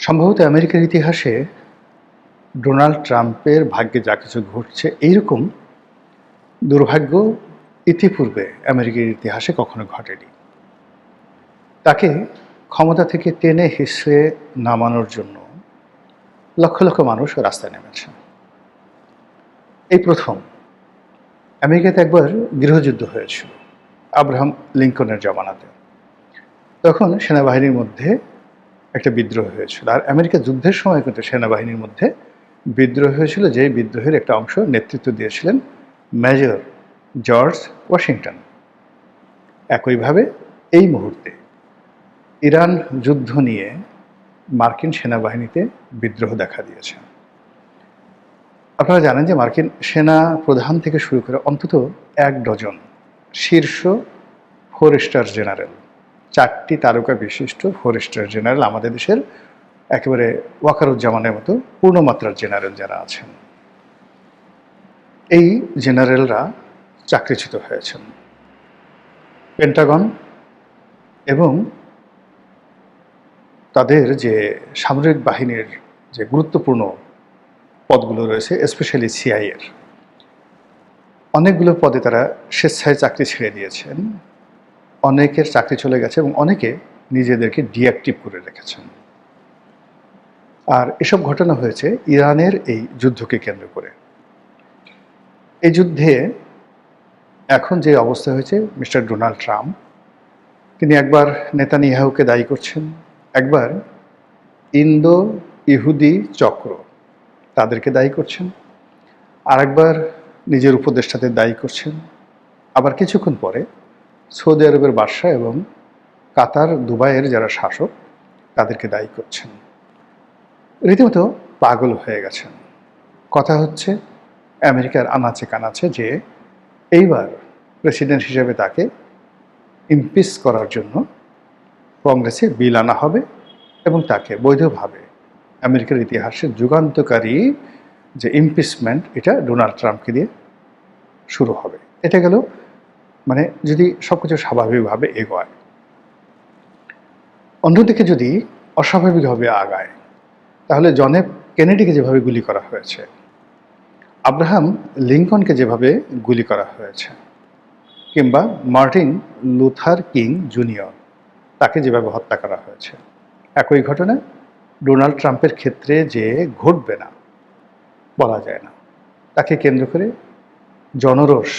সম্ভবত আমেরিকার ইতিহাসে ডোনাল্ড ট্রাম্পের ভাগ্যে যা কিছু ঘটছে এইরকম দুর্ভাগ্য ইতিপূর্বে আমেরিকার ইতিহাসে কখনো ঘটেনি। তাকে ক্ষমতা থেকে টেনে হিসড়ে নামানোর জন্য লক্ষ লক্ষ মানুষ রাস্তায় নেমেছে। এই প্রথম আমেরিকাতে একবার গৃহযুদ্ধ হয়েছিল আব্রাহাম লিঙ্কনের জমানাতে। তখন সেনাবাহিনীর মধ্যে একটা বিদ্রোহ হয়েছিল, আর আমেরিকা যুদ্ধের সময় কিন্তু সেনাবাহিনীর মধ্যে বিদ্রোহ হয়েছিল, যে বিদ্রোহের একটা অংশ নেতৃত্ব দিয়েছিলেন মেজর জর্জ ওয়াশিংটন। একইভাবে এই মুহূর্তে ইরান যুদ্ধ নিয়ে মার্কিন সেনাবাহিনীতে বিদ্রোহ দেখা দিয়েছে। আপনারা জানেন যে মার্কিন সেনা প্রধান থেকে শুরু করে অন্তত 1 ডজন শীর্ষ 4 স্টার জেনারেল, 4টি তারকা বিশিষ্ট 4 স্টার জেনারেল, আমাদের দেশের একেবারে ওয়াকারুজ্জামানের মতো পূর্ণমাত্রার জেনারেল যারা আছেন, এই জেনারেলরা চাকরিচ্যুত হয়েছেন। পেন্টাগন এবং তাদের যে সামরিক বাহিনীর যে গুরুত্বপূর্ণ পদগুলো রয়েছে, স্পেশালি সিআইএর অনেকগুলো পদে তারা স্বেচ্ছায় চাকরি ছেড়ে দিয়েছেন। অনেকের চাকরি চলে গেছে এবং অনেকে নিজেদেরকে ডিঅ্যাক্টিভ করে রেখেছেন। আর এসব ঘটনা হয়েছে ইরানের এই যুদ্ধকে কেন্দ্র করে। এই যুদ্ধে এখন যে অবস্থা হয়েছে, মিস্টার ডোনাল্ড ট্রাম্প তিনি একবার নেতানিয়াহুকে দায়ী করছেন, একবার ইন্দো ইহুদি চক্র তাদেরকে দায়ী করছেন, আর একবার নিজের উপদেষ্টাদের দায়ী করছেন, আবার কিছুক্ষণ পরে সৌদি আরবের বাদশা এবং কাতার দুবাইয়ের যারা শাসক তাদেরকে দায়ী করছেন। রীতিমতো পাগল হয়ে গেছেন। কথা হচ্ছে আমেরিকার আনাচে কানাচে যে এইবার প্রেসিডেন্ট হিসেবে তাকে ইমপিচ করার জন্য কংগ্রেসে বিল আনা হবে এবং তাকে বৈধভাবে আমেরিকার ইতিহাসের যুগান্তকারী যে ইমপিচমেন্ট, এটা ডোনাল্ড ট্রাম্পকে দিয়ে শুরু হবে। এটা গেল মানে যদি সবকিছু স্বাভাবিকভাবে এগোয়। অন্যদিকে যদি অস্বাভাবিকভাবে আগায়, তাহলে জন এফ কেনেডিকে যেভাবে গুলি করা হয়েছে, আব্রাহাম লিঙ্কনকে যেভাবে গুলি করা হয়েছে, কিংবা মার্টিন লুথার কিং জুনিয়র তাকে যেভাবে হত্যা করা হয়েছে, একই ঘটনা ডোনাল্ড ট্রাম্পের ক্ষেত্রে যে ঘটবে না বলা যায় না। তাকে কেন্দ্র করে জনরোষ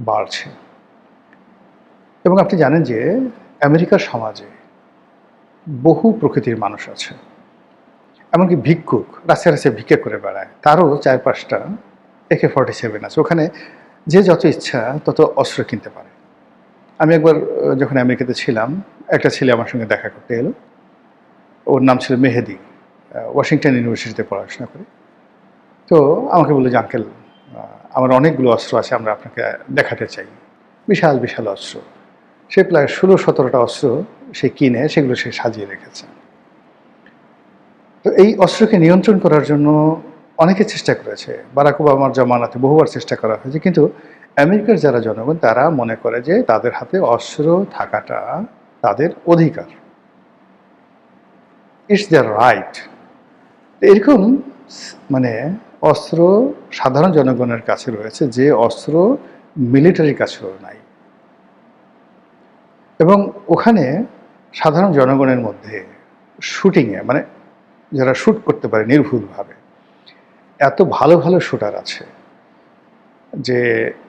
বাড়ছে। এবং আপনি জানেন যে আমেরিকার সমাজে বহু প্রকৃতির মানুষ আছে, এমনকি ভিক্ষুক রাস্তায় রাস্তায় ভিক্ষা করে বেড়ায়, তারও 4-5টা AK-47 আছে। ওখানে যে যত ইচ্ছা তত অস্ত্র কিনতে পারে। আমি একবার যখন আমেরিকাতে ছিলাম, একটা ছেলে আমার সঙ্গে দেখা করতে এলো। ওর নাম ছিল মেহেদি, ওয়াশিংটন ইউনিভার্সিটিতে পড়াশোনা করে। তো আমাকে বললো যে আঙ্কেল, আমার অনেকগুলো অস্ত্র আছে, আমরা আপনাকে দেখাতে চাই। বিশাল বিশাল অস্ত্র। সে প্রায় 16-17টা অস্ত্র সে কিনে সেগুলো সে সাজিয়ে রেখেছে। তো এই অস্ত্রকে নিয়ন্ত্রণ করার জন্য অনেকে চেষ্টা করেছে, বারাক ওবামার জমানাতে বহুবার চেষ্টা করা হয়েছে, কিন্তু আমেরিকার যারা জনগণ তারা মনে করে যে তাদের হাতে অস্ত্র থাকাটা তাদের অধিকার, ইটস দেয়ার রাইট। এরকম মানে অস্ত্র সাধারণ জনগণের কাছে রয়েছে যে অস্ত্র মিলিটারির কাছেও নাই। এবং ওখানে সাধারণ জনগণের মধ্যে শুটিংয়ে মানে যারা শ্যুট করতে পারে নির্ভুলভাবে, এত ভালো ভালো শুটার আছে যে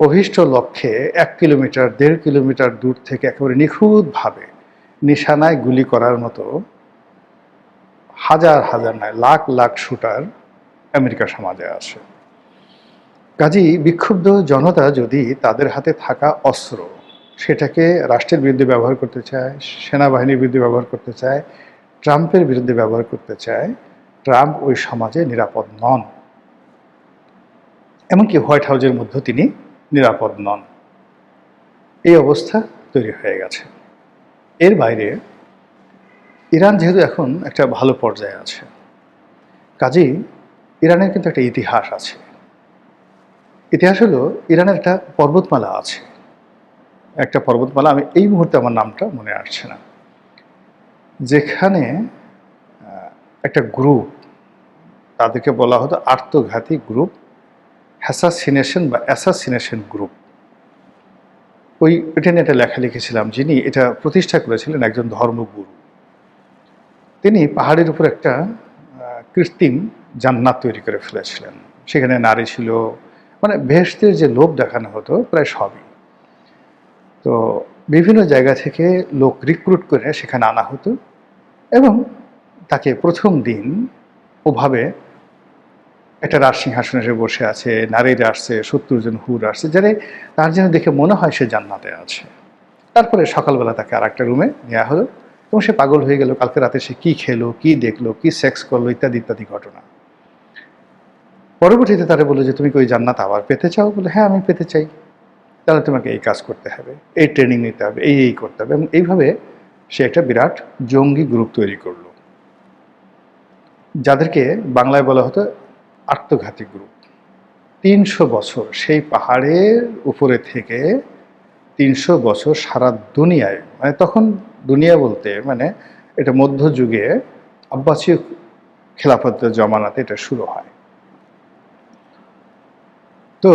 অভীষ্ট লক্ষ্যে 1 কিলোমিটার 1.5 কিলোমিটার দূর থেকে একেবারে নিখুঁতভাবে নিশানায় গুলি করার মতো হাজার হাজার নয় লাখ লাখ শুটার আমেরিকা সমাজে আছে। কাজেই বিক্ষুব্ধ জনতা যদি তাদের হাতে থাকা অস্ত্র সেটাকে রাষ্ট্রের বিরুদ্ধে ব্যবহার করতে চায়, সেনাবাহিনীর বিরুদ্ধে ব্যবহার করতে চায়, ট্রাম্পের বিরুদ্ধে ব্যবহার করতে চায়, ট্রাম্প ওই সমাজে নিরাপদ নন। এমনকি হোয়াইট হাউসের মধ্যেও তিনি নিরাপদ নন। এই অবস্থা তৈরি হয়ে গেছে। এর বাইরে ইরান যেহেতু এখন একটা ভালো পর্যায়ে আছে, কাজেই ইরানের কিন্তু একটা ইতিহাস আছে। ইতিহাস হলো ইরানের একটা পর্বতমালা আছে, একটা পর্বতমালা, আমি এই মুহূর্তে আমার নামটা মনে আসছে না, যেখানে একটা গ্রুপ, তাদেরকে বলা হতো আত্মঘাতী গ্রুপ, হ্যাসাসিনেশন বা অ্যাসাসিনেশন গ্রুপ। এটা নিয়ে একটা লেখা লিখেছিলাম। যিনি এটা প্রতিষ্ঠা করেছিলেন একজন ধর্মগুরু। তিনি পাহাড়ের উপর একটা কৃত্রিম জান্নাত তৈরি করে ফেলেছিলেন। সেখানে নারী ছিল, মানে বেহেশতের যে লোভ দেখানো হতো প্রায় সবই। তো বিভিন্ন জায়গা থেকে লোক রিক্রুট করে সেখানে আনা হতো এবং তাকে প্রথম দিন ওভাবে একটা রাজসিংহাসনে এসে বসে আছে, নারীরা আসছে, ৭০ জন হুর আসছে, যারা তার যেন দেখে মনে হয় সে জান্নাতে আছে। তারপরে সকালবেলা তাকে আর একটা রুমে নেওয়া হলো এবং সে পাগল হয়ে গেল। কালকে রাতে সে কী খেলো, কী দেখলো, কী সেক্স করলো, ইত্যাদি ইত্যাদি ঘটনা। পরবর্তীতে তারা বললো যে তুমি কি ওই জান্নাত আবার পেতে চাও? বলে হ্যাঁ, আমি পেতে চাই। তাহলে তোমাকে এই কাজ করতে হবে, এই ট্রেনিং নিতে হবে, এই করতে হবে। এবং এইভাবে সে একটা বিরাট জঙ্গি গ্রুপ তৈরি করলো, যাদেরকে বাংলায় বলা হতো আত্মঘাতী গ্রুপ। ৩০০ বছর সেই পাহাড়ের উপরে থেকে ৩০০ বছর সারা দুনিয়ায়, মানে তখন দুনিয়া বলতে মানে এটা মধ্যযুগে আব্বাসীয় খেলাফতের জমানাতে এটা শুরু হয়। তো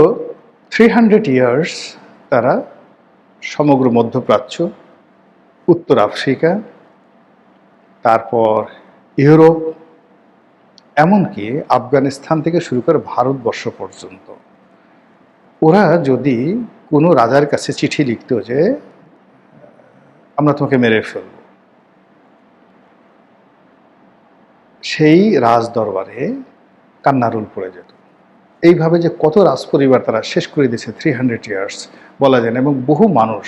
300 ইয়ার্স তারা সমগ্র মধ্যপ্রাচ্য, উত্তর আফ্রিকা, তারপর ইউরোপ, এমনকি আফগানিস্তান থেকে শুরু করে ভারতবর্ষ পর্যন্ত, ওরা যদি কোনো রাজার কাছে চিঠি লিখত যে আমরা তোমাকে মেরে ফেলব, সেই রাজ দরবারে কান্নারুল পড়ে যেত। এইভাবে যে কত রাজ পরিবার তারা শেষ করে দিয়েছে 300 ইয়ার্স বলা যায় না। এবং বহু মানুষ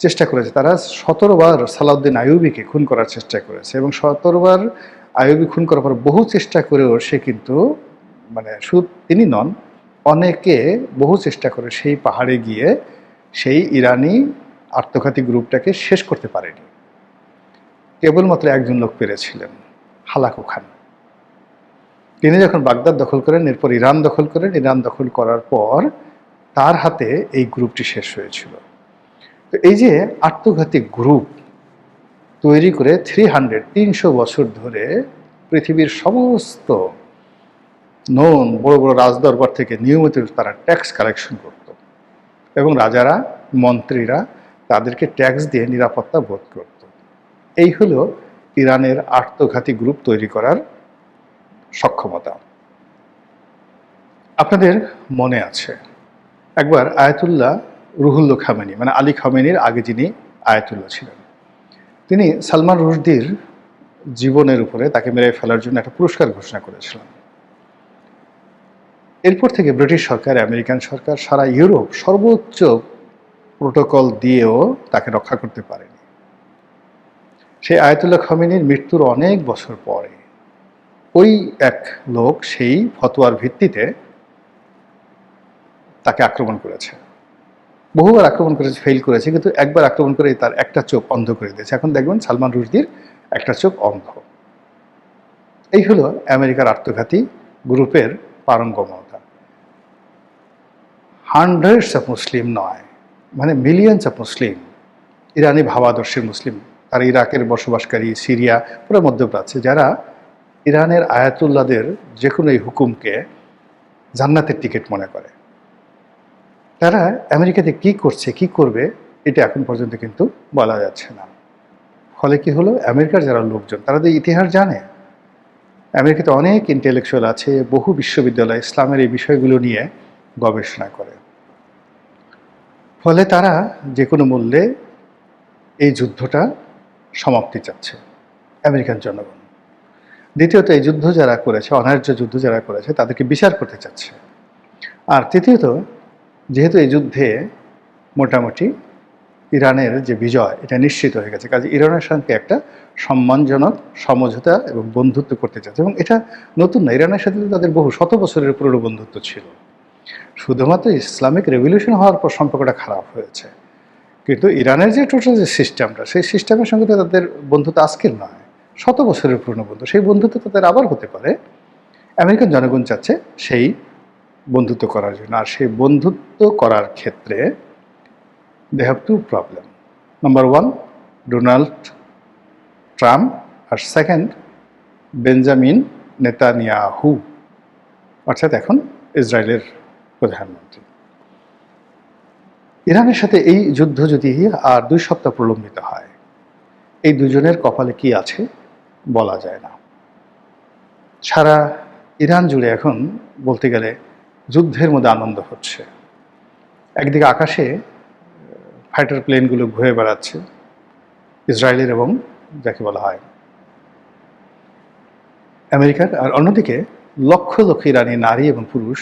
চেষ্টা করেছে, তারা 17 বার সালাউদ্দিন আইয়ুবীকে খুন করার চেষ্টা করেছে এবং 17 বার আইয়ুবী খুন করার পর বহু চেষ্টা করেও সে কিন্তু, মানে শুধু তিনি নন, অনেকে বহু চেষ্টা করে সেই পাহাড়ে গিয়ে সেই ইরানি আত্মঘাতী গ্রুপটাকে শেষ করতে পারেনি। কেবলমাত্র একজন লোক পেরেছিলেন, হালাকু খান। তিনি যখন বাগদাদ দখল করেন, এরপর ইরান দখল করেন। ইরান দখল করার পর তার হাতে এই গ্রুপটি শেষ হয়েছিল। তো এই যে আত্মঘাতী গ্রুপ তৈরি করে 300 বছর ধরে পৃথিবীর সমস্ত বড় বড় রাজদরবার থেকে নিয়মিত তারা ট্যাক্স কালেকশন করত এবং রাজারা, মন্ত্রীরা তাদেরকে ট্যাক্স দিয়ে নিরাপত্তা বোধ করত। এই হলো ইরানের আত্মঘাতী গ্রুপ তৈরি করার সক্ষমতা। আপনাদের মনে আছে একবার আয়াতুল্লাহ রুহুল্লাহ খামেনি, মানে আলী খামেনির আগে যিনি আয়াতুল্লাহ ছিলেন, তিনি সালমান রুশদির জীবনের উপরে তাকে মেরে ফেলার জন্য একটা পুরস্কার ঘোষণা করেছিলেন। এরপর থেকে ব্রিটিশ সরকার, আমেরিকান সরকার, সারা ইউরোপ সর্বোচ্চ প্রোটোকল দিয়েও তাকে রক্ষা করতে পারেনি। সেই আয়াতুল্লাহ খামেনির মৃত্যুর অনেক বছর পরে ওই এক লোক সেই ফতোয়ার ভিত্তিতে তাকে আক্রমণ করেছে। বহুবার আক্রমণ করেছে, ফেল করেছে, কিন্তু একবার আক্রমণ করে তার একটা চোখ অন্ধ করে দিয়েছে। এখন দেখবেন সালমান রুশদির একটা চোখ অন্ধ। এই হলো আমেরিকার আত্মঘাতী গ্রুপের পারঙ্গমতা। হান্ড্রেডস অফ মুসলিম নয়, মানে মিলিয়নস অফ মুসলিম, ইরানি ভাবাদর্শের মুসলিম, তারা ইরাকের বসবাসকারী, সিরিয়া, পুরো মধ্যপ্রাচ্যে, যারা ইরানের আয়াতুল্লাহদের যে কোনো এই হুকুমকে জান্নাতের টিকিট মনে করে, তারা আমেরিকাতে কি করছে, কি করবে, এটা এখন পর্যন্ত কিন্তু বলা যাচ্ছে না। ফলে কি হলো, আমেরিকার যারা লোকজন তারা তো ইতিহাস জানে। আমেরিকাতে অনেক ইন্টেলেকচুয়াল আছে, বহু বিশ্ববিদ্যালয় ইসলামের এই বিষয়গুলো নিয়ে গবেষণা করে। ফলে তারা যে কোনো মূল্যে এই যুদ্ধটা সমাপ্তি চাচ্ছে, আমেরিকান জনগণ। দ্বিতীয়ত, এই যুদ্ধ যারা করেছে, অনার্য যুদ্ধ যারা করেছে, তাদেরকে বিচার করতে চাচ্ছে। আর তৃতীয়ত, যেহেতু এই যুদ্ধে মোটামুটি ইরানের যে বিজয় এটা নিশ্চিত হয়ে গেছে, কাজে ইরানের সঙ্গে একটা সম্মানজনক সমঝোতা এবং বন্ধুত্ব করতে চাচ্ছে। এবং এটা নতুন না, ইরানের সাথে তাদের বহু শত বছরের পুরনো বন্ধুত্ব ছিল। শুধুমাত্র ইসলামিক রেভলিউশন হওয়ার পর সম্পর্কটা খারাপ হয়েছে, কিন্তু ইরানের যে টোটাল যে সিস্টেমটা, সেই সিস্টেমের সঙ্গে তো তাদের বন্ধুত্ব আজকের নয়, শত বছরের পুরনো বন্ধু। সেই বন্ধুত্ব তাদের আবার হতে পারে। আমেরিকান জনগণ চাচ্ছে সেই বন্ধুত্ব করার জন্য। আর সেই বন্ধুত্ব করার ক্ষেত্রে they have two problems. Number one, Donald Trump, R second, Benjamin Netanyahu, অর্থাৎ এখন ইসরায়েলের প্রধানমন্ত্রী। ইরানের সাথে এই যুদ্ধ যদি আর 2 সপ্তাহ প্রলম্বিত হয়, এই দুজনের কপালে কি আছে বলা যায় না। সারা ইরান জুড়ে এখন বলতে গেলে যুদ্ধের মধ্যে আনন্দ হচ্ছে। একদিকে আকাশে ফাইটার প্লেনগুলো ঘুরে বেড়াচ্ছে ইসরায়েলের এবং যাকে বলা হয় আমেরিকার, আর অন্যদিকে লক্ষ লক্ষ ইরানি নারী এবং পুরুষ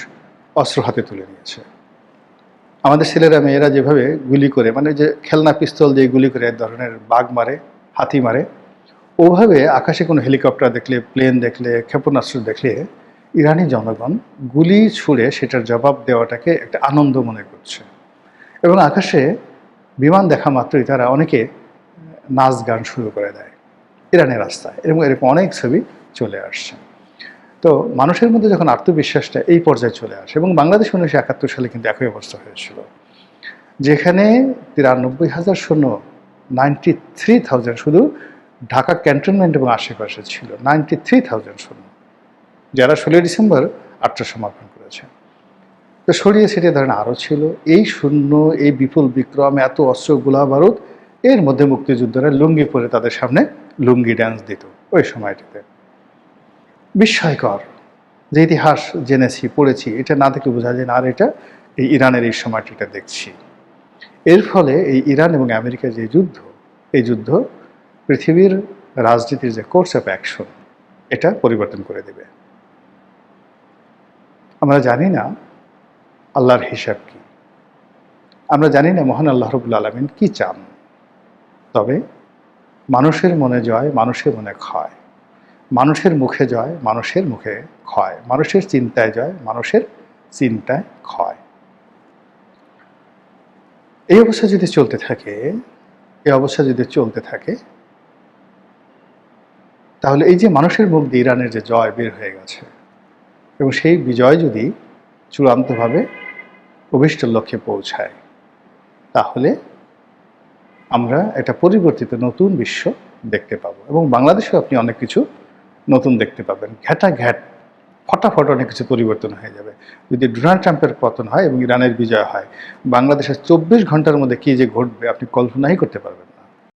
অস্ত্র হাতে তুলে নিয়েছে। আমাদের ছেলেরা মেয়েরা যেভাবে গুলি করে, মানে যে খেলনা পিস্তল দিয়ে গুলি করে এক ধরনের বাঘ মারে, হাতি মারে, ওভাবে আকাশে কোনো হেলিকপ্টার দেখলে, প্লেন দেখলে, ক্ষেপণাস্ত্র দেখলে ইরানি জনগণ গুলি ছুঁড়ে সেটার জবাব দেওয়াটাকে একটা আনন্দ মনে করছে। এবং আকাশে বিমান দেখা মাত্রই তারা অনেকে নাচ গান শুরু করে দেয় ইরানের রাস্তায়, এবং এরকম অনেক ছবি চলে আসছে। তো মানুষের মধ্যে যখন আত্মবিশ্বাসটা এই পর্যায়ে চলে আসে, এবং বাংলাদেশ 1971 সালে কিন্তু একই অবস্থা হয়েছিল, যেখানে 93,000 সৈন্য, 93,000 শুধু ঢাকা ক্যান্টনমেন্ট এবং আশেপাশে ছিল, 93,000 সৈন্য, যারা 16 ডিসেম্বর আত্মসমর্পণ করেছে। তো ছড়িয়ে ছিটিয়ে ধরেন আরও ছিল। এই শূন্য, এই বিপুল বিক্রম, এত অস্ত্র, গোলা বারুদ, এর মধ্যে মুক্তিযোদ্ধারা লুঙ্গি পরে তাদের সামনে লুঙ্গি ড্যান্স দিত ওই সময়টিতে। বিস্ময়কর, যে ইতিহাস জেনেছি, পড়েছি, এটা না দেখলে বোঝা যায় না, আর এটা এই ইরানের এই সময়টিটা দেখছি। এর ফলে এই ইরান এবং আমেরিকার যে যুদ্ধ, এই যুদ্ধ পৃথিবীর রাজনীতির যে কোর্স অফ অ্যাকশন, এটা পরিবর্তন করে দেবে। আমরা জানি না আল্লাহর হিসাব কি, আমরা জানি না মহান আল্লাহ রাব্বুল আলামিন কি চান, তবে মানুষের মনে জয়, মানুষের মনে ক্ষয়, মানুষের মুখে জয়, মানুষের মুখে ক্ষয়, মানুষের চিন্তায় জয়, মানুষের চিন্তায় ক্ষয়। এই অবস্থা যদি চলতে থাকে, তাহলে এই যে মানুষের মুখ দিয়ে ইরানের যে জয় বের হয়ে গেছে, এবং সেই বিজয় যদি চূড়ান্তভাবে অভীষ্ট লক্ষ্যে পৌঁছায়, তাহলে আমরা একটা পরিবর্তিত নতুন বিশ্ব দেখতে পাবো, এবং বাংলাদেশেও আপনি অনেক কিছু নতুন দেখতে পাবেন। ঘ্যাটাঘ্যাট ফটাফট অনেক কিছু পরিবর্তন হয়ে যাবে। যদি ডোনাল্ড ট্রাম্পের পতন হয় এবং ইরানের বিজয় হয়, বাংলাদেশের 24 ঘন্টার মধ্যে কী যে ঘটবে আপনি কল্পনাই করতে পারবেন না।